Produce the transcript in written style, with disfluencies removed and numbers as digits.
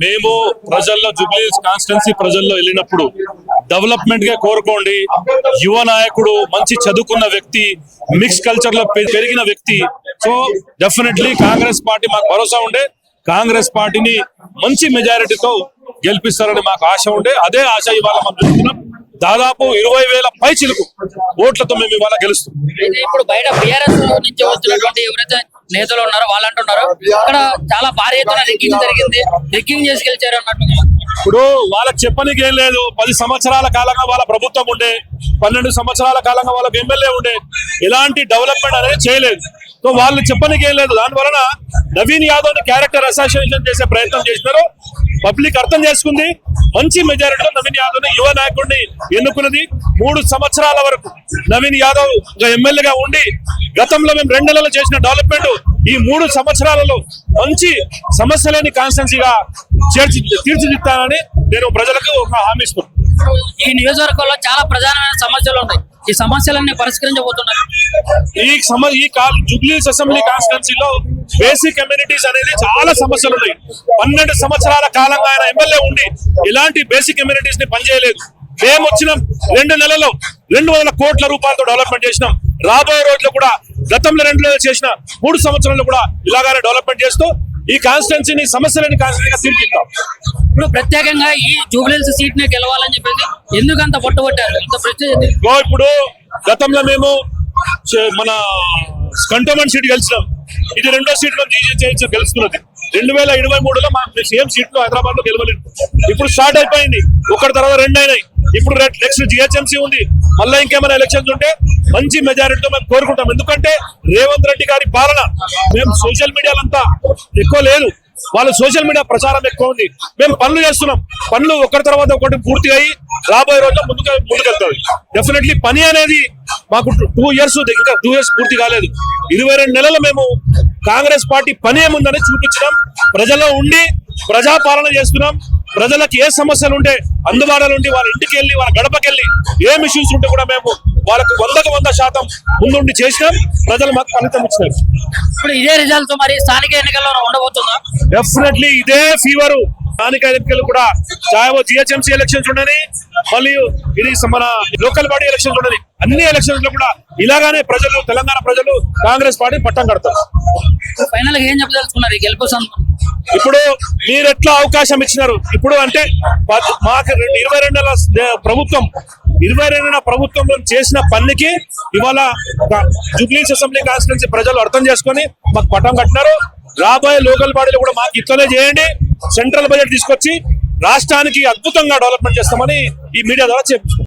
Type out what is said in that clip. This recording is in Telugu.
మేము ప్రజల్లో జూబ్లీహిల్స్ కాన్స్టిట్యున్సీ ప్రజల్లో వెళ్ళినప్పుడు డెవలప్మెంట్ గా కోరుకోండి. యువ నాయకుడు, మంచి చదువుకున్న వ్యక్తి, మిక్స్ కల్చర్ లో పెరిగిన వ్యక్తి. సో డెఫినెట్లీ కాంగ్రెస్ పార్టీ మాకు భరోసా ఉండే, కాంగ్రెస్ పార్టీని మంచి మెజారిటీతో గెలిపిస్తారని మాకు ఆశ ఉండే. అదే ఆశ ఇవాళ మనం చూస్తున్నాం. దాదాపు 20,000 పై చిలుకు ఓట్లతో మేము ఇవాళ గెలుస్తాం. ఇప్పుడు బయట బీఆర్ఎస్ నుంచి వస్తున్నటువంటి ఎవరైతే నేతలు ఉన్నారో వాళ్ళు అంటున్నారు అక్కడ చాలా భారీ ఎత్తున రిగ్గింగ్ జరిగింది, రిగ్గింగ్ చేసి గెలిచారు అన్నట్టు. ఇప్పుడు వాళ్ళకి చెప్పనికి ఏం లేదు. 10 సంవత్సరాల కాలంగా వాళ్ళ ప్రభుత్వం ఉండే, 12 సంవత్సరాల కాలంగా వాళ్ళకి ఎమ్మెల్యే ఉండే, ఎలాంటి డెవలప్మెంట్ అనేది చేయలేదు. సో వాళ్ళు చెప్పనికి ఏం లేదు. దాని వలన నవీన్ యాదవ్ ని క్యారెక్టర్ అసోసియేషన్ చేసే ప్రయత్నం చేసినారు. పబ్లిక్ అర్థం చేసుకుంది. మంచి మెజారిటీలో నవీన్ యాదవ్ ని, యువ నాయకుడిని ఎన్నుకున్నది. 3 సంవత్సరాల వరకు నవీన్ యాదవ్ ఎమ్మెల్యేగా ఉండి గతంలో మేము 2 నెలలు చేసిన డెవలప్మెంట్ ఈ 3 సంవత్సరాలలో మంచి సమస్య లేని కాన్స్టిట్యున్సీగా తీర్చిదిద్దానని నేను ప్రజలకు ఒక హామీ ఇస్తున్నాను. ఈ నియోజకవర్గంలో చాలా ప్రధానమైన సమస్యలు ఉన్నాయి. ఈ సమస్యలన్నీ పరిష్కరించబోతున్నారు. ఈ జూబ్లీహిల్స్ అసెంబ్లీ కాన్స్టిట్యున్సీలో బేసిక్ కమ్యూనిటీస్ అనేది చాలా సమస్యలు ఉన్నాయి. 12 సంవత్సరాల కాలంగా ఆయన ఎమ్మెల్యే ఉండి ఇలాంటి బేసిక్ కమ్యూనిటీస్ ని పనిచేయలేదు. మేము వచ్చిన 2 నెలల్లో 200 కోట్ల రూపాయలతో డెవలప్మెంట్ చేసినాం. రాబోయే రోజుల్లో కూడా గతంలో 2 నెలలు చేసిన 3 సంవత్సరాల్లో కూడా ఇలాగానే డెవలప్మెంట్ చేస్తూ ఈ కాన్స్టిట్యున్సీని సమస్యలేని కాన్స్టిట్యున్సీగా తీర్చిదిద్దాం. ఇప్పుడు ప్రత్యేకంగా ఈ జూబ్లీహిల్స్ సీట్ ని గెలవాలని చెప్పేసి ఎందుకంత పట్టుబట్టారు? ఇప్పుడు గతంలో మేము మన కంటోన్మెంట్ సీట్ గెలిచినాం. ఇది 2వ సీట్ లో గెలుస్తున్నది. 2023లో మా సేమ్ సీట్లు హైదరాబాద్ లో గెలవలేదు. ఇప్పుడు స్టార్ట్ అయిపోయింది. ఒకటి తర్వాత 2 అయినాయి. ఇప్పుడు నెక్స్ట్ జిహెచ్ఎంసీ ఉంది. మళ్ళీ ఇంకేమైనా ఎలక్షన్స్ ఉంటే మంచి మెజారిటీతో మేము కోరుకుంటాం. ఎందుకంటే రేవంత్ రెడ్డి గారి పాలన మేము సోషల్ మీడియాలో అంతా ఎక్కువ లేదు, వాళ్ళ సోషల్ మీడియా ప్రచారం ఎక్కువ ఉంది. మేము పనులు చేస్తున్నాం. పనులు ఒకటి తర్వాత ఒకటి పూర్తి అయ్యి రాబోయే రోజుల్లో ముందుకెళ్తాయి. డెఫినెట్లీ పని అనేది మాకు 2 ఇయర్స్ ఇంకా 2 ఇయర్స్ పూర్తి కాలేదు. 22 నెలలు మేము కాంగ్రెస్ పార్టీ పని ఏముందని చూపించడం, ప్రజల్లో ఉండి ప్రజాపాలన చేస్తున్నాం. ప్రజలకు ఏ సమస్యలు ఉంటే అందుబాటులో ఉండి వాళ్ళ ఇంటికి వెళ్ళి, వాళ్ళ గడపకెళ్ళి ఏం ఇష్యూస్ ఉంటే కూడా మేము వాళ్ళకు 100% ముందుండి చేసినాం. ప్రజలు మాకు ఫలితం ఇచ్చినారు. ఇప్పుడు ఇదే రిజల్ట్ మరి స్థానిక ఎన్నికల్లో ఉండబోతుందా? డెఫినెట్లీ ఇదే ఫీవరు. స్థానిక ఎన్నికలు కూడా చాయో జిహెచ్ఎంసీ ఎలక్షన్స్ ఉండని, మరియు ఇది మన లోకల్ బాడీ ఎలక్షన్స్ ఉండని, అన్ని ఎలక్షన్స్ లో కూడా ఇలాగానే ప్రజలు, తెలంగాణ ప్రజలు కాంగ్రెస్ పార్టీ పట్టం కడతారు. ఫైనల్ గా ఏం చెప్పదలుచుకున్నారు ఈ గెలుపు? ఇప్పుడు మీరు ఎట్లా అవకాశం ఇచ్చినారు? ఇప్పుడు అంటే మాకు 22 నెలల ప్రభుత్వం, 22 నెలల ప్రభుత్వంలో చేసిన పనికి ఇవాళ జూబ్లీహిల్స్ అసెంబ్లీ కాన్స్టిట్యున్సీ ప్రజలు అర్థం చేసుకొని మాకు పట్టం కట్టినారు. రాబోయే లోకల్ బాడీలు కూడా మాకు ఇట్లనే చేయండి. సెంట్రల్ బడ్జెట్ తీసుకొచ్చి రాష్ట్రానికి అద్భుతంగా డెవలప్మెంట్ చేస్తామని ఈ మీడియా ద్వారా చెప్తున్నాం.